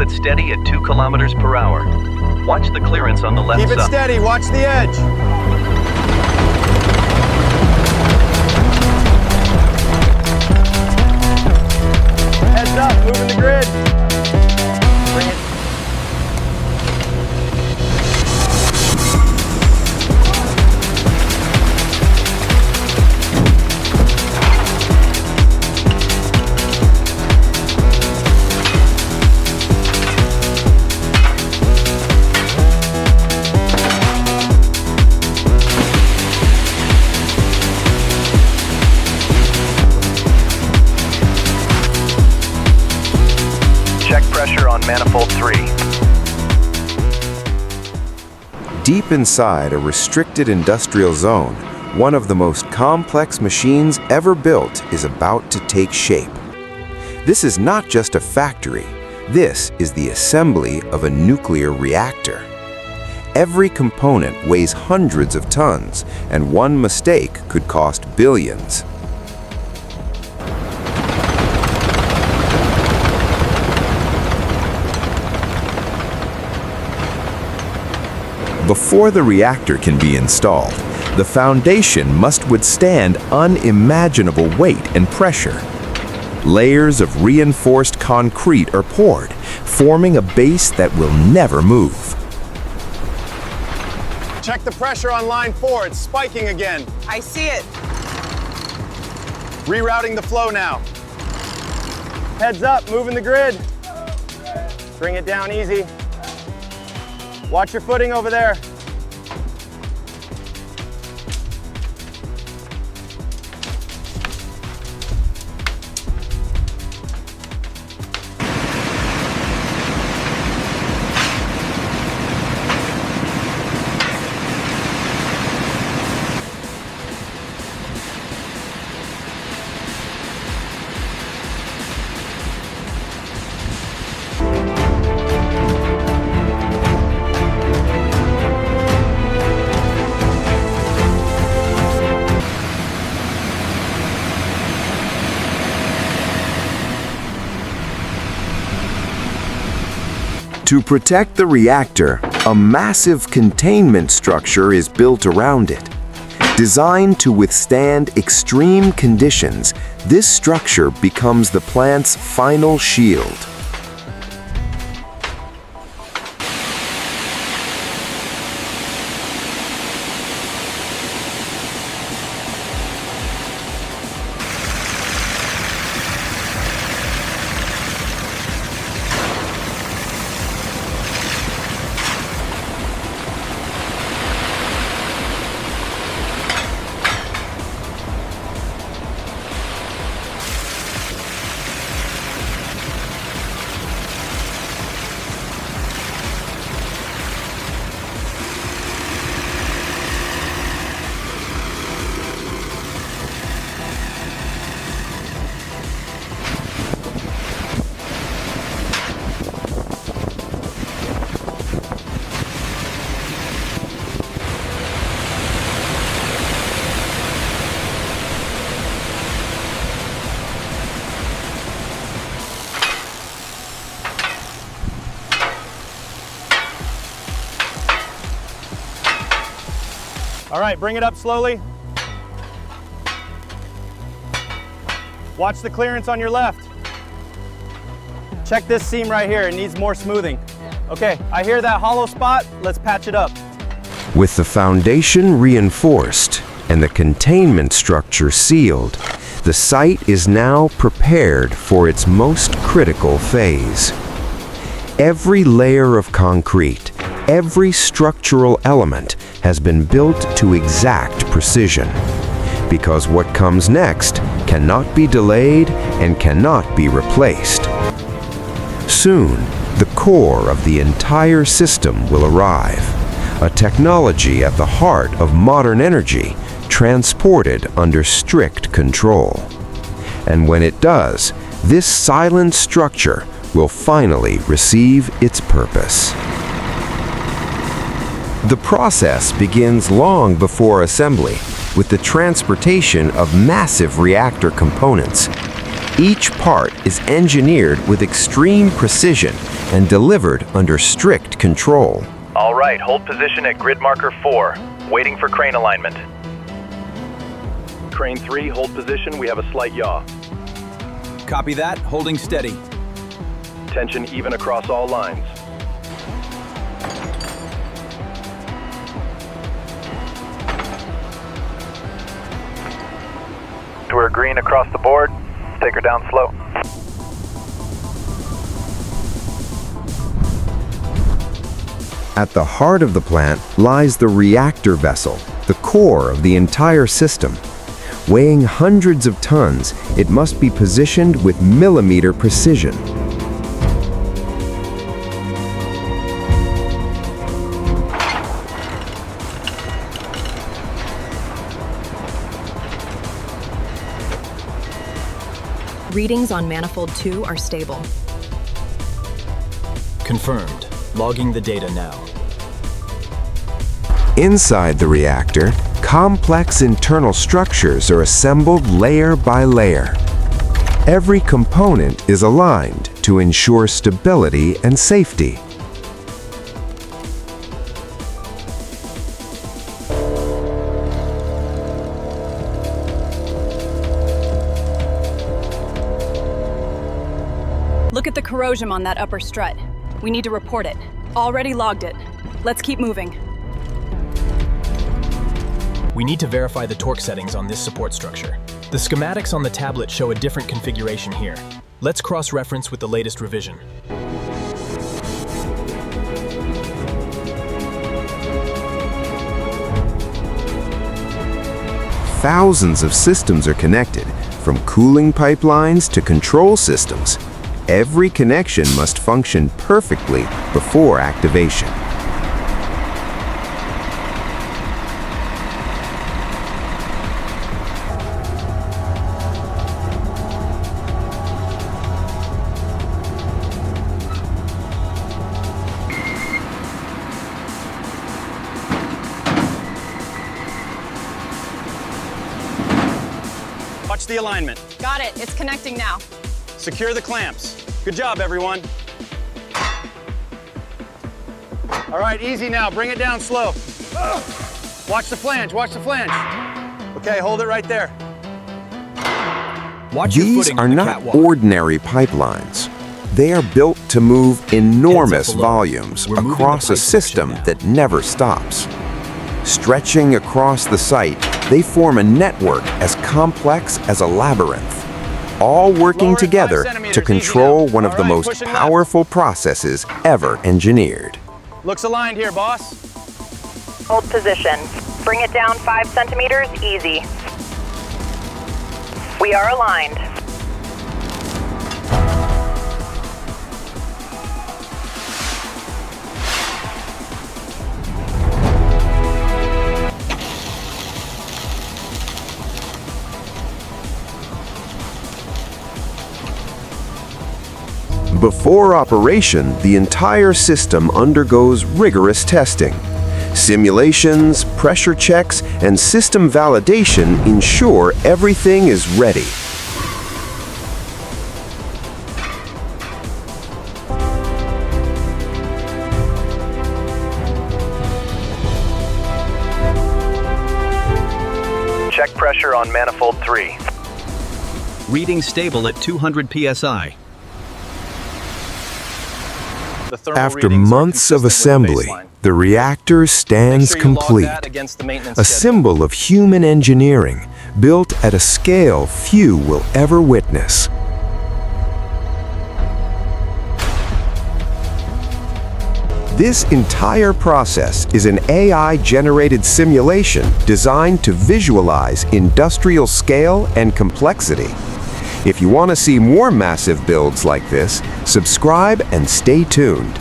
it steady at 2 kilometers per hour. Watch the clearance on the left side. Keep it steady, watch the edge. Heads up, moving the grid. Bring it. Check pressure on manifold 3. Deep inside a restricted industrial zone, one of the most complex machines ever built is about to take shape. This is not just a factory. This is the assembly of a nuclear reactor. Every component weighs hundreds of tons, and one mistake could cost billions. Before the reactor can be installed, the foundation must withstand unimaginable weight and pressure. Layers of reinforced concrete are poured, forming a base that will never move. Check the pressure on line 4, it's spiking again. I see it. Rerouting the flow now. Heads up, moving the grid. Bring it down easy. Watch your footing over there. To protect the reactor, a massive containment structure is built around it. Designed to withstand extreme conditions, this structure becomes the plant's final shield. All right, bring it up slowly. Watch the clearance on your left. Check this seam right here, it needs more smoothing. Okay, I hear that hollow spot, let's patch it up. With the foundation reinforced and the containment structure sealed, the site is now prepared for its most critical phase. Every layer of concrete, every structural element has been built to exact precision, because what comes next cannot be delayed and cannot be replaced. Soon, the core of the entire system will arrive, a technology at the heart of modern energy, transported under strict control. And when it does, this silent structure will finally receive its purpose. The process begins long before assembly, with the transportation of massive reactor components. Each part is engineered with extreme precision and delivered under strict control. All right, hold position at grid marker 4, waiting for crane alignment. Crane 3, hold position, we have a slight yaw. Copy that, holding steady. Tension even across all lines. We're green across the board. Take her down slow. At the heart of the plant lies the reactor vessel, the core of the entire system. Weighing hundreds of tons, it must be positioned with millimeter precision. Readings on manifold 2 are stable. Confirmed. Logging the data now. Inside the reactor, complex internal structures are assembled layer by layer. Every component is aligned to ensure stability and safety. Look at the corrosion on that upper strut. We need to report it. Already logged it. Let's keep moving. We need to verify the torque settings on this support structure. The schematics on the tablet show a different configuration here. Let's cross-reference with the latest revision. Thousands of systems are connected, from cooling pipelines to control systems. Every connection must function perfectly before activation. Watch the alignment. Got it. It's connecting now. Secure the clamps. Good job, everyone. All right, easy now. Bring it down slow. Watch the flange, watch the flange. Okay, hold it right there. Watch your These footing are on the not catwalk. ordinary pipelines. They are built to move enormous below. volumes We're moving the across a pipe section system now. that never stops. Stretching across the site, they form a network as complex as a labyrinth, all working Lower it 5 together centimeters, to easy control now. one of All the right, most pushing left. powerful processes ever engineered. Looks aligned here, boss. Hold position. Bring it down 5 centimeters, easy. We are aligned. Before operation, the entire system undergoes rigorous testing. Simulations, pressure checks, and system validation ensure everything is ready. Check pressure on manifold 3. Reading stable at 200 psi. The thermal After readings are months of consistent with the assembly, baseline. the reactor stands Make sure you log complete. that against the maintenance A schedule. symbol of human engineering, built at a scale few will ever witness. This entire process is an AI-generated simulation designed to visualize industrial scale and complexity. If you want to see more massive builds like this, subscribe and stay tuned.